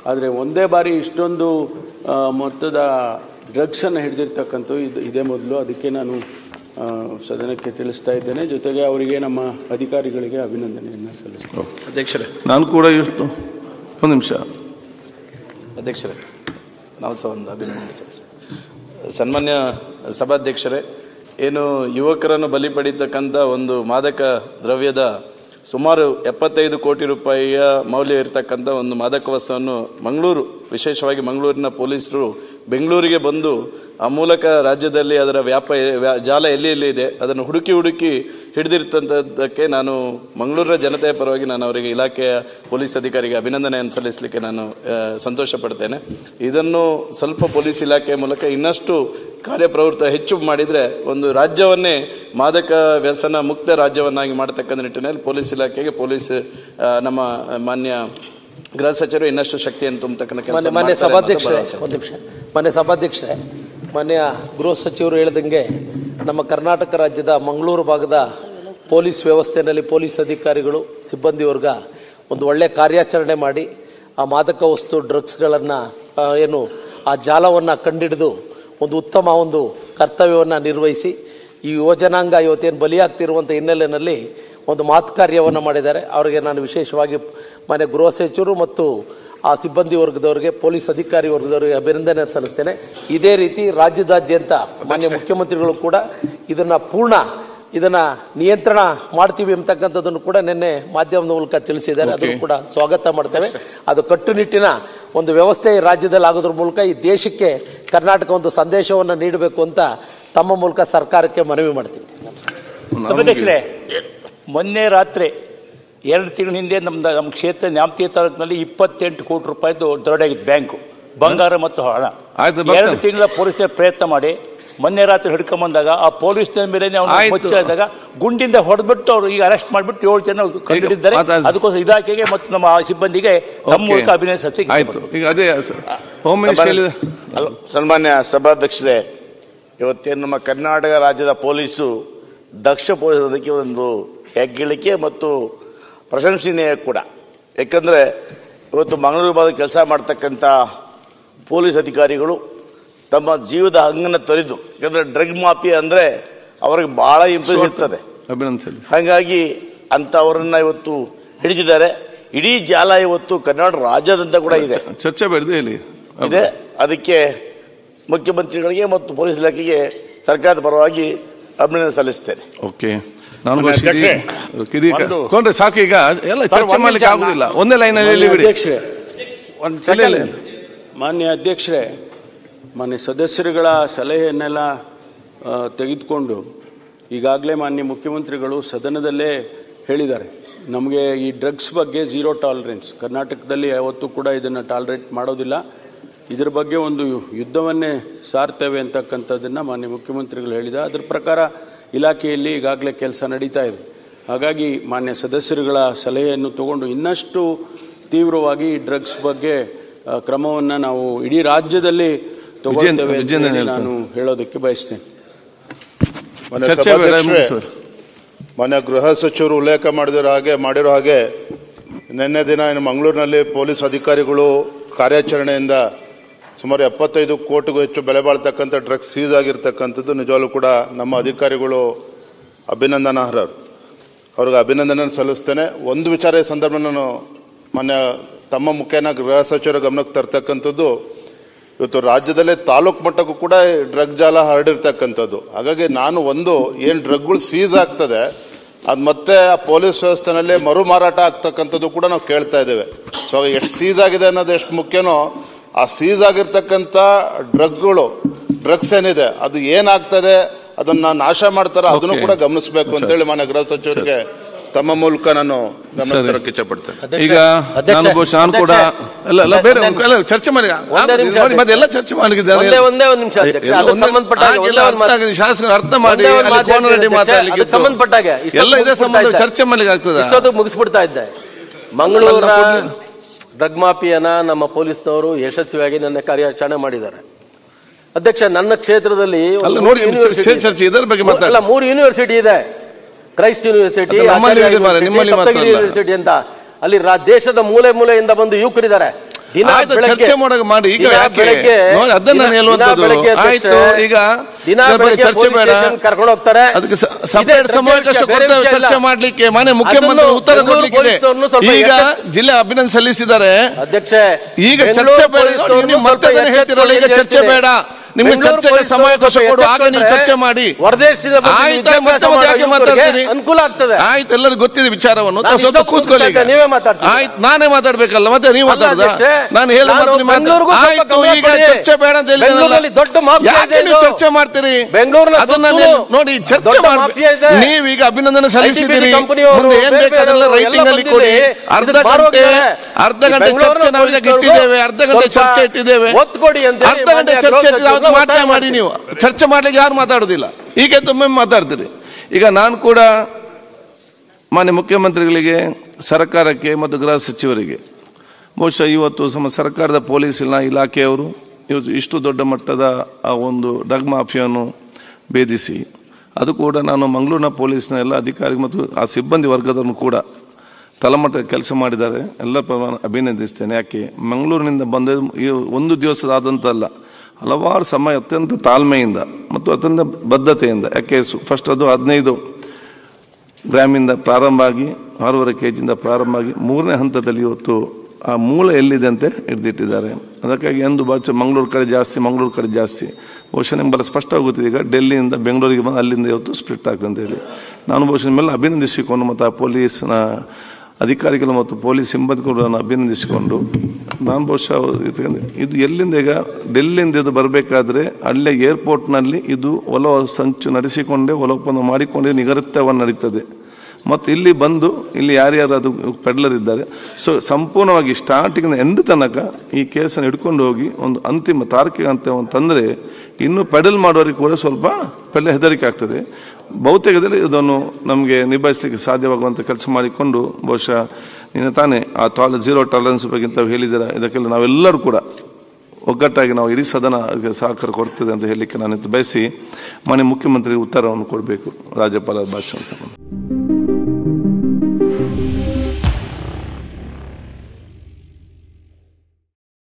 ಆದರೆ ಒಂದೇ ಬಾರಿ ಇಷ್ಟೊಂದು ಮೊತ್ತದ ಡ್ರಗ್ಸನ್ನು ಹಿಡಿದಿರ್ತಕ್ಕಂಥ ಇದೇ ಮೊದಲು. ಅದಕ್ಕೆ ನಾನು ಸದನಕ್ಕೆ ತಿಳಿಸ್ತಾ ಇದ್ದೇನೆ. ಜೊತೆಗೆ ಅವರಿಗೆ ನಮ್ಮ ಅಧಿಕಾರಿಗಳಿಗೆ ಅಭಿನಂದನೆಯನ್ನು ಸಲ್ಲಿಸ್ತೇನೆ. ಅಧ್ಯಕ್ಷರೇ, ನಾನು ಕೂಡ ಒಂದು ನಿಮಿಷ. ಅಧ್ಯಕ್ಷರೇ, ನಾವು ಸಹ ಒಂದು ಅಭಿನಂದನೆ ಸಲ್ಲಿಸ್ತೇವೆ. ಸನ್ಮಾನ್ಯ ಸಭಾಧ್ಯಕ್ಷರೇ, ಏನು ಯುವಕರನ್ನು ಬಲಿ ಪಡೀತಕ್ಕಂಥ ಒಂದು ಮಾದಕ ದ್ರವ್ಯದ ಸುಮಾರು 75 ಕೋಟಿ ರೂಪಾಯಿಯ ಮೌಲ್ಯ ಇರತಕ್ಕಂಥ ಒಂದು ಮಾದಕ ವಸ್ತುವನ್ನು ಮಂಗಳೂರು, ವಿಶೇಷವಾಗಿ ಮಂಗಳೂರಿನ ಪೊಲೀಸರು ಬೆಂಗಳೂರಿಗೆ ಬಂದು ಆ ಮೂಲಕ ರಾಜ್ಯದಲ್ಲಿ ಅದರ ಜಾಲ ಎಲ್ಲಿ ಇದೆ ಅದನ್ನು ಹುಡುಕಿ ಹಿಡಿದಿರ್ತಂಥದ್ದಕ್ಕೆ ನಾನು ಮಂಗಳೂರಿನ ಜನತೆಯ ಪರವಾಗಿ ನಾನು ಅವರಿಗೆ ಇಲಾಖೆಯ ಪೊಲೀಸ್ ಅಧಿಕಾರಿಗೆ ಅಭಿನಂದನೆಯನ್ನು ಸಲ್ಲಿಸಲಿಕ್ಕೆ ನಾನು ಸಂತೋಷ ಪಡ್ತೇನೆ. ಇದನ್ನು ಸ್ವಲ್ಪ ಪೊಲೀಸ್ ಇಲಾಖೆಯ ಮೂಲಕ ಇನ್ನಷ್ಟು ಕಾರ್ಯಪ್ರವೃತ್ತ ಹೆಚ್ಚು ಮಾಡಿದರೆ ಒಂದು ರಾಜ್ಯವನ್ನೇ ಮಾದಕ ವ್ಯಸನ ಮುಕ್ತ ರಾಜ್ಯವನ್ನಾಗಿ ಮಾಡತಕ್ಕಂಥ ನಿಟ್ಟಿನಲ್ಲಿ ಪೊಲೀಸ್ ಇಲಾಖೆಗೆ ನಮ್ಮ ಮಾನ್ಯ ಗೃಹ ಸಚಿವರು ಇನ್ನಷ್ಟು ಶಕ್ತಿಯನ್ನು ತುಂಬತಕ್ಕಂಥ ಕೆಲಸ. ಮಾನ್ಯ ಸಭಾಧ್ಯಕ್ಷರೇ, ಮಾನ್ಯ ಗೃಹ ಸಚಿವರು ಹೇಳಿದಂಗೆ ನಮ್ಮ ಕರ್ನಾಟಕ ರಾಜ್ಯದ ಮಂಗಳೂರು ಭಾಗದ ಪೊಲೀಸ್ ವ್ಯವಸ್ಥೆಯಲ್ಲಿ ಪೊಲೀಸ್ ಅಧಿಕಾರಿಗಳು, ಸಿಬ್ಬಂದಿ ವರ್ಗ ಒಂದು ಒಳ್ಳೆ ಕಾರ್ಯಾಚರಣೆ ಮಾಡಿ ಆ ಮಾದಕ ವಸ್ತು ಡ್ರಗ್ಸ್ಗಳನ್ನು ಏನು ಆ ಜಾಲವನ್ನು ಕಂಡಿಡಿದು ಒಂದು ಉತ್ತಮ ಒಂದು ಕರ್ತವ್ಯವನ್ನು ನಿರ್ವಹಿಸಿ ಈ ಯುವಜನಾಂಗ ಇವತ್ತೇನು ಬಲಿಯಾಗ್ತಿರುವಂಥ ಹಿನ್ನೆಲೆಯಲ್ಲಿ ಒಂದು ಮಾತು ಕಾರ್ಯವನ್ನು ಮಾಡಿದ್ದಾರೆ. ಅವರಿಗೆ ನಾನು ವಿಶೇಷವಾಗಿ ಮಾನ್ಯ ಗೃಹ ಸಚಿವರು ಮತ್ತು ಆ ಸಿಬ್ಬಂದಿ ವರ್ಗದವರಿಗೆ, ಪೊಲೀಸ್ ಅಧಿಕಾರಿ ವರ್ಗದವರಿಗೆ ಅಭಿನಂದನೆ ಸಲ್ಲಿಸ್ತೇನೆ. ಇದೇ ರೀತಿ ರಾಜ್ಯದಾದ್ಯಂತ ಮಾನ್ಯ ಮುಖ್ಯಮಂತ್ರಿಗಳು ಕೂಡ ಇದನ್ನ ನಿಯಂತ್ರಣ ಮಾಡ್ತೀವಿ ಅಂತಕ್ಕಂಥದ್ದನ್ನು ಕೂಡ ನಿನ್ನೆ ಮಾಧ್ಯಮದ ಮೂಲಕ ತಿಳಿಸಿದ್ದಾರೆ. ಅದನ್ನು ಕೂಡ ಸ್ವಾಗತ ಮಾಡ್ತೇವೆ. ಅದು ಕಟ್ಟುನಿಟ್ಟಿನ ಒಂದು ವ್ಯವಸ್ಥೆ ರಾಜ್ಯದಲ್ಲಿ ಆಗೋದ್ರ ಮೂಲಕ ಈ ದೇಶಕ್ಕೆ ಕರ್ನಾಟಕ ಒಂದು ಸಂದೇಶವನ್ನು ನೀಡಬೇಕು ಅಂತ ತಮ್ಮ ಮೂಲಕ ಸರ್ಕಾರಕ್ಕೆ ಮನವಿ ಮಾಡ್ತೀವಿ. ಸಭಾಧ್ಯಕ್ಷರೇ, ಮೊನ್ನೆ ರಾತ್ರಿ 2 ತಿಂಗಳ ಹಿಂದೆ ನಮ್ಮ ಕ್ಷೇತ್ರ ನ್ಯಾಮತಿ ತಾಲೂಕಿನಲ್ಲಿ 28 ಕೋಟಿ ರೂಪಾಯಿದು ದರೋಡೆಯಾಗಿತ್ತು. ಬ್ಯಾಂಕು, ಬಂಗಾರ ಮತ್ತು ಹಣ. 2 ತಿಂಗಳ ಪೊಲೀಸರ ಪ್ರಯತ್ನ ಮಾಡಿ ಮೊನ್ನೆ ರಾತ್ರಿ ಹಿಡ್ಕೊಂಬಂದಾಗ ಆ ಪೊಲೀಸ್ನ ಮೇಲೆ ಮುಚ್ಚಿದಾಗ ಗುಂಡಿಂದ ಹೊಡೆದ್ಬಿಟ್ಟು ಅವರು ಈಗ ಅರೆಸ್ಟ್ ಮಾಡಿಬಿಟ್ಟು 7 ಜನ ಕಂಡುಹಿಡಿದ್ದಾರೆ. ಅದಕ್ಕೋಸ್ಕರ ಇಲಾಖೆಗೆ ಮತ್ತು ನಮ್ಮ ಸಿಬ್ಬಂದಿಗೆ ತಮ್ಮ ಮೂಲಕ ಅಭಿನಂದಿಸಿ. ಸನ್ಮಾನ್ಯ ಸಭಾಧ್ಯಕ್ಷರೇ, ಇವತ್ತೇನು ನಮ್ಮ ಕರ್ನಾಟಕ ರಾಜ್ಯದ ಪೊಲೀಸು ದಕ್ಷ ಪೊಲೀಸರಿಗೆ ಒಂದು ಹೆಗ್ಗಳಿಕೆ ಮತ್ತು ಪ್ರಶಂಸನೀಯ ಕೂಡ. ಯಾಕಂದರೆ ಇವತ್ತು ಮಂಗಳೂರು ಭಾಗದ ಕೆಲಸ ಮಾಡ್ತಕ್ಕಂಥ ಪೊಲೀಸ್ ಅಧಿಕಾರಿಗಳು ತಮ್ಮ ಜೀವದ ಹಂಗನ್ನು ತೊರೆದು, ಯಾಕಂದರೆ ಡ್ರಗ್ ಮಾಫಿಯಾ ಅಂದರೆ ಅವ್ರಿಗೆ ಬಹಳ ಇಂಪ್ರೆಸ್ ಇರ್ತದೆ. ಹಾಗಾಗಿ ಅಂಥವರನ್ನ ಇವತ್ತು ಹಿಡಿದಿದ್ದಾರೆ. ಇಡೀ ಜಾಲ ಇವತ್ತು ಕರ್ನಾಟಕ ರಾಜ್ಯಾದ್ಯಂತ ಕೂಡ ಇದೆ, ಚರ್ಚೆ ಇದೆ. ಅದಕ್ಕೆ ಮುಖ್ಯಮಂತ್ರಿಗಳಿಗೆ ಮತ್ತು ಪೊಲೀಸ್ ಇಲಾಖೆಗೆ ಸರ್ಕಾರದ ಪರವಾಗಿ ಅಭಿನಂದನೆ ಸಲ್ಲಿಸ್ತೇನೆ. ಓಕೆ, ಸಾಕು, ಈಗ ಎಲ್ಲ ಚರ್ಚೆ ಮಾಡಲಿಕ್ಕೆ ಆಗುದಿಲ್ಲ. ಒಂದೇ ಲೈನಲ್ಲಿ ಬಿಡಿ. ಮಾನ್ಯ ಅಧ್ಯಕ್ಷರೇ, ಮಾನ್ಯ ಸದಸ್ಯರುಗಳ ಸಲಹೆಯನ್ನೆಲ್ಲ ತೆಗೆದುಕೊಂಡು ಈಗಾಗಲೇ ಮಾನ್ಯ ಮುಖ್ಯಮಂತ್ರಿಗಳು ಸದನದಲ್ಲೇ ಹೇಳಿದ್ದಾರೆ, ನಮಗೆ ಈ ಡ್ರಗ್ಸ್ ಬಗ್ಗೆ ಝೀರೋ ಟಾಲರೆನ್ಸ್, ಕರ್ನಾಟಕದಲ್ಲಿ ಯಾವತ್ತೂ ಕೂಡ ಇದನ್ನು ಟಾಲರೇಟ್ ಮಾಡೋದಿಲ್ಲ, ಇದರ ಬಗ್ಗೆ ಒಂದು ಯುದ್ಧವನ್ನೇ ಸಾರ್ತೇವೆ ಅಂತಕ್ಕಂಥದ್ದನ್ನು ಮಾನ್ಯ ಮುಖ್ಯಮಂತ್ರಿಗಳು ಹೇಳಿದ. ಅದರ ಪ್ರಕಾರ ಇಲಾಖೆಯಲ್ಲಿ ಈಗಾಗಲೇ ಕೆಲಸ ನಡೀತಾ ಇದೆ. ಹಾಗಾಗಿ ಮಾನ್ಯ ಸದಸ್ಯರುಗಳ ಸಲಹೆಯನ್ನು ತಗೊಂಡು ಇನ್ನಷ್ಟು ತೀವ್ರವಾಗಿ ಈ ಡ್ರಗ್ಸ್ ಬಗ್ಗೆ ಕ್ರಮವನ್ನು ನಾವು ಇಡೀ ರಾಜ್ಯದಲ್ಲಿ ತಗೊಳ್ತೇವೆ ಅಂತ ನಾನು ಹೇಳೋದಕ್ಕೆ ಬಯಸ್ತೇನೆ. ಮಾನ್ಯ ಗೃಹ ಸಚಿವರು ಉಲ್ಲೇಖ ಮಾಡಿರೋ ಹಾಗೆ ನಿನ್ನೆ ದಿನ ಮಂಗಳೂರಿನಲ್ಲಿ ಪೊಲೀಸ್ ಅಧಿಕಾರಿಗಳು ಕಾರ್ಯಾಚರಣೆಯಿಂದ ಸುಮಾರು 75 ಕೋಟಿಗೂ ಹೆಚ್ಚು ಬೆಲೆ ಬಾಳ್ತಕ್ಕಂಥ ಡ್ರಗ್ಸ್ ಸೀಸ್ ಆಗಿರ್ತಕ್ಕಂಥದ್ದು ನಿಜವಾಗ್ಲೂ ಕೂಡ ನಮ್ಮ ಅಧಿಕಾರಿಗಳು ಅಭಿನಂದನಾರ್ಹರು. ಅವ್ರಿಗೆ ಅಭಿನಂದನೆ ಸಲ್ಲಿಸ್ತೇನೆ. ಒಂದು ವಿಚಾರ ಈ ಸಂದರ್ಭ ನಾನು ಮಾನ್ಯ ತಮ್ಮ ಮುಖೇನ ಗೃಹ ಸಚಿವರ ಗಮನಕ್ಕೆ ತರ್ತಕ್ಕಂಥದ್ದು, ಇವತ್ತು ರಾಜ್ಯದಲ್ಲೇ ತಾಲೂಕು ಮಟ್ಟಕ್ಕೂ ಕೂಡ ಡ್ರಗ್ ಜಾಲ ಹರಡಿರ್ತಕ್ಕಂಥದ್ದು. ಹಾಗಾಗಿ ನಾನು ಏನು ಡ್ರಗ್ಗಳು ಸೀಸ್ ಆಗ್ತದೆ ಅದು ಮತ್ತೆ ಆ ಪೊಲೀಸ್ ವ್ಯವಸ್ಥೆನಲ್ಲಿ ಮರು ಮಾರಾಟ ಆಗ್ತಕ್ಕಂಥದ್ದು ಕೂಡ ನಾವು ಕೇಳ್ತಾ ಇದ್ದೇವೆ. ಸೊ ಎಷ್ಟು ಸೀಸ್ ಆಗಿದೆ ಅನ್ನೋದು ಎಷ್ಟು ಮುಖ್ಯನೋ, ಆ ಸೀಸ್ ಆಗಿರ್ತಕ್ಕಂಥ ಡ್ರಗ್ಸ್ ಏನಿದೆ ಅದು ಏನಾಗ್ತದೆ, ಅದನ್ನ ನಾಶ ಮಾಡ್ತಾರ, ಅದನ್ನು ಕೂಡ ಗಮನಿಸಬೇಕು ಅಂತೇಳಿ ಮಾನ್ಯ ಗೃಹ ಸಚಿವರಿಗೆ ತಮ್ಮ ಮೂಲಕ ನಾನು ಗಮನ ತರಕ್ಕೆ ಇಚ್ಛಪಡ್ತೇನೆ. ಈಗ ನಾನು ಕೂಡ ಚರ್ಚೆ ಮಾಡಿ ಎಲ್ಲ ಚರ್ಚೆ ಮಾಡಿದ್ದಾರೆ. ಶಾಸಕರು ಅರ್ಥ ಮಾಡಿ ಸಂಬಂಧಪಟ್ಟಾಗ ಎಲ್ಲ ಇದೇ ಸಂಬಂಧ ಚರ್ಚೆ ಮಾಡ್ಲಿಕ್ಕೆ ಆಗ್ತದೆ. ಇಷ್ಟೊತ್ತು ಮುಗಿಸ್ಬಿಡ್ತಾ ಇದ್ದೆ. ಮಂಗಳೂರ ಡ್ರಗ್ ಮಾಫಿಯಾನ ನಮ್ಮ ಪೊಲೀಸ್ನವರು ಯಶಸ್ವಿಯಾಗಿ ನನ್ನ ಕಾರ್ಯಾಚರಣೆ ಮಾಡಿದ್ದಾರೆ. ಅಧ್ಯಕ್ಷ, ನನ್ನ ಕ್ಷೇತ್ರದಲ್ಲಿ 3 ಯೂನಿವರ್ಸಿಟಿ ಇದೆ. ಕ್ರೈಸ್ಟ್ ಯೂನಿವರ್ಸಿಟಿ, ಯೂನಿವರ್ಸಿಟಿ ಅಂತ. ಅಲ್ಲಿ ದೇಶದ ಮೂಲೆ ಮೂಲೆಯಿಂದ ಬಂದು ಯುವಕರಿದ್ದಾರೆ. ಚರ್ಚೆ ಮಾಡಿ ಈಗ ನೋಡಿ ಅದನ್ನ ನಾನು ಹೇಳುವಂತದ್ದು ಆಯ್ತು. ಈಗ ಚರ್ಚೆ ಬೇಡ, ಕರ್ಕೊಂಡು ಹೋಗ್ತಾರೆ, ಅದಕ್ಕೆ ಸಪರೇಟ್ ಸಮಾವೇಶ ಕೊಡ್ತೇವೆ ಚರ್ಚೆ ಮಾಡ್ಲಿಕ್ಕೆ. ಮಾನ್ಯ ಮುಖ್ಯಮಂತ್ರಿ ಉತ್ತರ ಕೊಡ್ಲಿಕ್ಕೆ ಈಗ ಜಿಲ್ಲೆ ಅಭಿನಂದನೆ ಸಲ್ಲಿಸಿದ್ದಾರೆ. ಅಧ್ಯಕ್ಷ, ಈಗ ಚರ್ಚೆ ಬೇಡ, ನೀವು ಮತ್ತೆ ಹೇಳ್ತಿರಲ್ಲ ಈಗ ಚರ್ಚೆ ಬೇಡ, ನಿಮ್ಗೆ ಚರ್ಚೆಗೆ ಸಮಯಾವಕಾಶ ಕೊಡು, ಆಗ ನೀವು ಚರ್ಚೆ ಮಾಡಿ. ಅನುಕೂಲ ಆಗ್ತದೆ. ಆಯ್ತು, ಎಲ್ಲರಿಗೂ ಗೊತ್ತಿದೆ ವಿಚಾರವನ್ನು. ಸ್ವಲ್ಪ ಕೂತ್ಕೊಳ್ಳಿ, ನೀವೇ ಮಾತಾಡ್ತೀವಿ. ಆಯ್ತು, ನಾನೇ ಮಾತಾಡ್ಬೇಕಲ್ಲ, ಮತ್ತೆ ನೀವು ಮಾತಾಡುದ? ನಾನು ಹೇಳಿ ಆಯ್ತು, ಈಗ ಚರ್ಚೆ ಬೇಡ ಅಂತ ಹೇಳಿ ದೊಡ್ಡ ಯಾಕೆ ನೀವು ಚರ್ಚೆ ಮಾಡ್ತೀರಿ? ಅದನ್ನ ನೋಡಿ, ಚರ್ಚೆ ಮಾಡಿ. ನೀವೀಗ ಅಭಿನಂದನೆ ಸಲ್ಲಿಸಿದ್ದೀರಿ, ಮುಂದೆ ಏನ್ ಬೇಕಾದೆಲ್ಲ ರೈಟಿಂಗ್ ಅಲ್ಲಿ ಕೊಡಿ. ಅರ್ಧ ಗಂಟೆ ಚರ್ಚೆ ನಾವೀಗ ಇಟ್ಟಿದ್ದೇವೆ, ಅರ್ಧ ಗಂಟೆ ಚರ್ಚೆ ಇಟ್ಟಿದ್ದೇವೆ, ಅರ್ಧ ಗಂಟೆ ಚರ್ಚೆ ಮಾತೇ ಮಾಡಿ. ನೀವು ಚರ್ಚೆ ಮಾಡ್ಲಿಕ್ಕೆ ಯಾರು ಮಾತಾಡುದಿಲ್ಲ, ಈಗ ಒಮ್ಮೆ ಮಾತಾಡ್ತೀರಿ. ಈಗ ನಾನು ಕೂಡ ಮಾನ್ಯ ಮುಖ್ಯಮಂತ್ರಿಗಳಿಗೆ, ಸರ್ಕಾರಕ್ಕೆ ಮತ್ತು ಗೃಹ ಸಚಿವರಿಗೆ ಬಹುಶಃ ಇವತ್ತು ಸರ್ಕಾರದ ಪೊಲೀಸ್ ಇಲಾಖೆಯವರು ಇವತ್ತು ಇಷ್ಟು ದೊಡ್ಡ ಮಟ್ಟದ ಆ ಒಂದು ಡ್ರಗ್ ಮಾಫಿಯನ್ನು ಭೇದಿಸಿ, ಅದು ಕೂಡ ನಾನು ಮಂಗಳೂರಿನ ಪೊಲೀಸ್ನ ಎಲ್ಲ ಅಧಿಕಾರಿ ಮತ್ತು ಆ ಸಿಬ್ಬಂದಿ ವರ್ಗದವರನ್ನು ಕೂಡ ತಳಮಟ್ಟ ಕೆಲಸ ಮಾಡಿದ್ದಾರೆ. ಎಲ್ಲ ಅಭಿನಂದಿಸ್ತೇನೆ. ಯಾಕೆ ಮಂಗಳೂರಿನಿಂದ ಬಂದ ಒಂದು ದಿವಸದಾದಂತಲ್ಲ, ಹಲವಾರು ಸಮಯ ಅತ್ಯಂತ ತಾಳ್ಮೆಯಿಂದ ಮತ್ತು ಅತ್ಯಂತ ಬದ್ಧತೆಯಿಂದ. ಯಾಕೆ ಫಸ್ಟ್ ಅದು 15 ಗ್ರಾಮಿಂದ ಪ್ರಾರಂಭ ಆಗಿ 6.5 kg ಪ್ರಾರಂಭ ಆಗಿ 3ನೇ ಹಂತದಲ್ಲಿ ಇವತ್ತು ಆ ಮೂಲ ಎಲ್ಲಿದೆ ಅಂತ ಹಿಡಿದಿಟ್ಟಿದ್ದಾರೆ. ಅದಕ್ಕಾಗಿ ಎಂದು ಮಂಗಳೂರು ಕಡೆ ಜಾಸ್ತಿ ಬಹುಶಃ ನಿಮ್ಗೆ ಬಹಳ ಸ್ಪಷ್ಟವಾಗಿ ಗೊತ್ತಿದೆ. ಈಗ ಡೆಲ್ಲಿಯಿಂದ ಬೆಂಗಳೂರಿಗೆ ಬಂದು ಅಲ್ಲಿಂದ ಇವತ್ತು ಸ್ಪ್ಲಿಟ್ ಆಗ್ತದೆ ಅಂತ ಹೇಳಿ ನಾನು ಬಹುಶಃ ನಿಮ್ಮೆಲ್ಲ ಅಭಿನಂದಿಸಿಕೊಂಡು ಮತ್ತು ಆ ಪೊಲೀಸ್ನ ಅಧಿಕಾರಿಗಳು ಮತ್ತು ಪೊಲೀಸ್ ಸಿಬ್ಬಂದಿಗಳನ್ನು ಅಭಿನಂದಿಸಿಕೊಂಡು ನಾನು ಬಹುಶಃ ಇದು ಎಲ್ಲಿಂದ ಈಗ ಡೆಲ್ಲಿಯಿಂದ ಇದು ಬರಬೇಕಾದ್ರೆ ಅಲ್ಲೇ ಏರ್ಪೋರ್ಟ್ನಲ್ಲಿ ಇದು ಒಲ ಸಂಚು ನಡೆಸಿಕೊಂಡೇ ಒಪ್ಪಂದ ಮಾಡಿಕೊಂಡೇ ನಿಗದಿತವನ್ನು ನಡೀತದೆ. ಮತ್ತು ಇಲ್ಲಿ ಬಂದು ಇಲ್ಲಿ ಯಾರ್ಯಾರು ಅದು ಪೆಡ್ಲರ್ ಇದ್ದಾರೆ, ಸೊ ಸಂಪೂರ್ಣವಾಗಿ ಸ್ಟಾರ್ಟಿಂಗ್ ಎಂಡ್ ತನಕ ಈ ಕೇಸನ್ನು ಹಿಡ್ಕೊಂಡು ಹೋಗಿ ಒಂದು ಅಂತಿಮ ತಾರ್ಕಿಕ ಅಂತ ತಂದರೆ ಇನ್ನು ಪೆಡಲ್ ಮಾಡೋರಿಗೆ ಕೂಡ ಸ್ವಲ್ಪ ಹೆದರಿಕೆ ಆಗ್ತದೆ. ಬಹುತೇಕದಲ್ಲಿ ಇದನ್ನು ನಮಗೆ ನಿಭಾಯಿಸಲಿಕ್ಕೆ ಸಾಧ್ಯವಾಗುವಂಥ ಕೆಲಸ ಮಾಡಿಕೊಂಡು ಬಹುಶಃ ನಿನ್ನೆ ತಾನೇ ಆ 0 ಟಾಲರೆನ್ಸ್ ಬಗ್ಗೆ ತಾವು ಹೇಳಿದ್ದೀರಾ. ಇದಕ್ಕೆಲ್ಲ ನಾವೆಲ್ಲರೂ ಕೂಡ ಒಗ್ಗಟ್ಟಾಗಿ ನಾವು ಇಡೀ ಸದನ ಸಹಕಾರ ಕೊಡ್ತದೆ ಅಂತ ಹೇಳಲಿಕ್ಕೆ ನಾನು ಬಯಸಿ ಮಾನ್ಯ ಮುಖ್ಯಮಂತ್ರಿ ಉತ್ತರವನ್ನು ಕೊಡಬೇಕು ರಾಜ್ಯಪಾಲರ ಭಾಷಣ ಸಂಬಂಧ.